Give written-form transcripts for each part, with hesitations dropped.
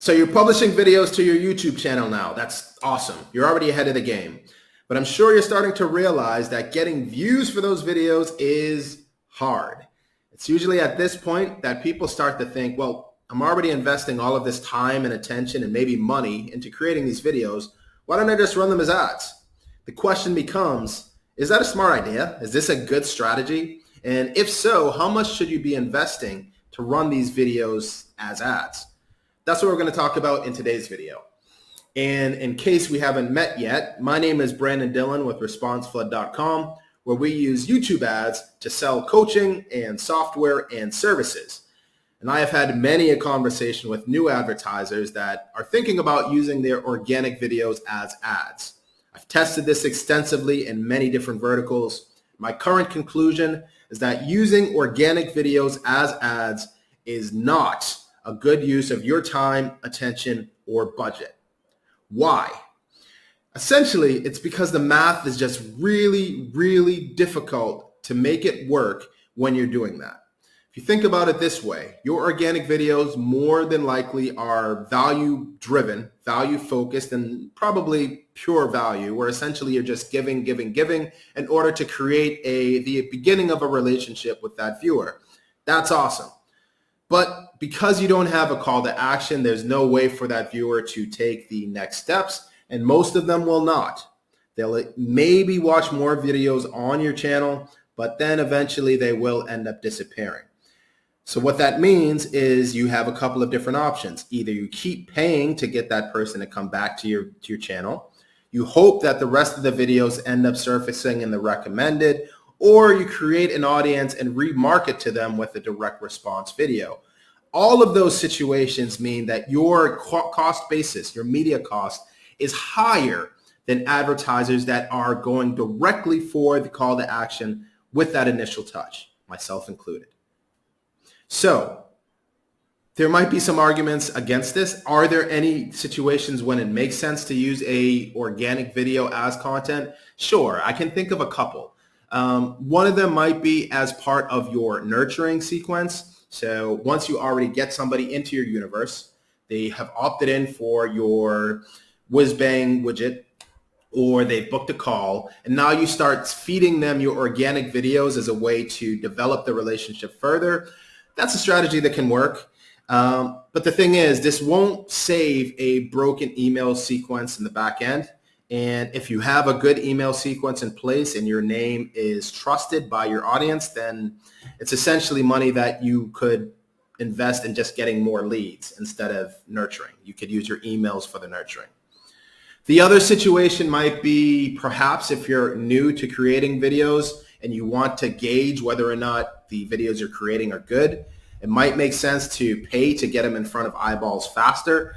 So you're publishing videos to your YouTube channel now. That's awesome. You're already ahead of the game. But I'm sure you're starting to realize that getting views for those videos is hard. It's usually at this point that people start to think, well, I'm already investing all of this time and attention and maybe money into creating these videos. Why don't I just run them as ads? The question becomes, is that a smart idea? Is this a good strategy? And if so, how much should you be investing to run these videos as ads? That's what we're going to talk about in today's video. And in case we haven't met yet, my name is Brandon Dillon with ResponseFlood.com, where we use YouTube ads to sell coaching and software and services. And I have had many a conversation with new advertisers that are thinking about using their organic videos as ads. I've tested this extensively in many different verticals. My current conclusion is that using organic videos as ads is not a good use of your time, attention, or budget. Why? Essentially, it's because the math is just really, really difficult to make it work when you're doing that. If you think about it this way, your organic videos more than likely are value-driven, value-focused, and probably pure value, where essentially you're just giving in order to create the beginning of a relationship with that viewer. That's awesome. But because you don't have a call to action, there's no way for that viewer to take the next steps, and most of them will not. They'll maybe watch more videos on your channel, but then eventually they will end up disappearing. So what that means is you have a couple of different options. Either you keep paying to get that person to come back to your channel, you hope that the rest of the videos end up surfacing in the recommended, or you create an audience and remarket to them with a direct response video. All of those situations mean that your cost basis, your media cost, is higher than advertisers that are going directly for the call to action with that initial touch, myself included. So there might be some arguments against this. Are there any situations when it makes sense to use a organic video as content? Sure, I can think of a couple. One of them might be as part of your nurturing sequence. So once you already get somebody into your universe, they have opted in for your whiz-bang widget, or they've booked a call, and now you start feeding them your organic videos as a way to develop the relationship further. That's a strategy that can work. But the thing is, this won't save a broken email sequence in the back end. And if you have a good email sequence in place and your name is trusted by your audience, then it's essentially money that you could invest in just getting more leads instead of nurturing. You could use your emails for the nurturing. The other situation might be perhaps if you're new to creating videos and you want to gauge whether or not the videos you're creating are good, it might make sense to pay to get them in front of eyeballs faster.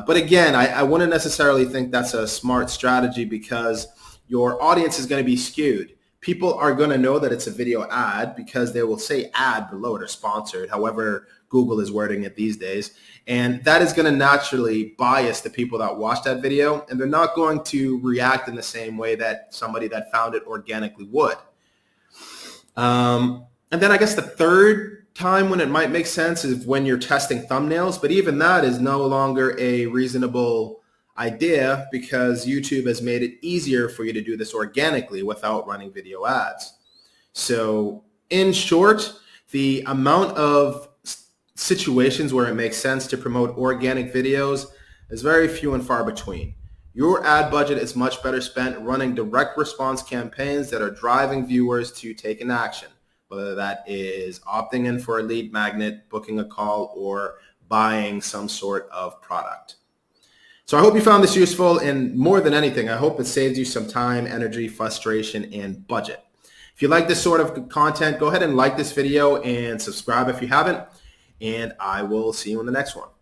But again, I wouldn't necessarily think that's a smart strategy because your audience is going to be skewed. People are going to know that it's a video ad because they will say ad below it or sponsored, however Google is wording it these days. And that is going to naturally bias the people that watch that video, and they're not going to react in the same way that somebody that found it organically would. And then I guess the third time when it might make sense is when you're testing thumbnails, but even that is no longer a reasonable idea because YouTube has made it easier for you to do this organically without running video ads. So in short, the amount of situations where it makes sense to promote organic videos is very few and far between. Your ad budget is much better spent running direct response campaigns that are driving viewers to take an action, whether that is opting in for a lead magnet, booking a call, or buying some sort of product. So I hope you found this useful, and more than anything, I hope it saves you some time, energy, frustration, and budget. If you like this sort of content, go ahead and like this video and subscribe if you haven't, and I will see you in the next one.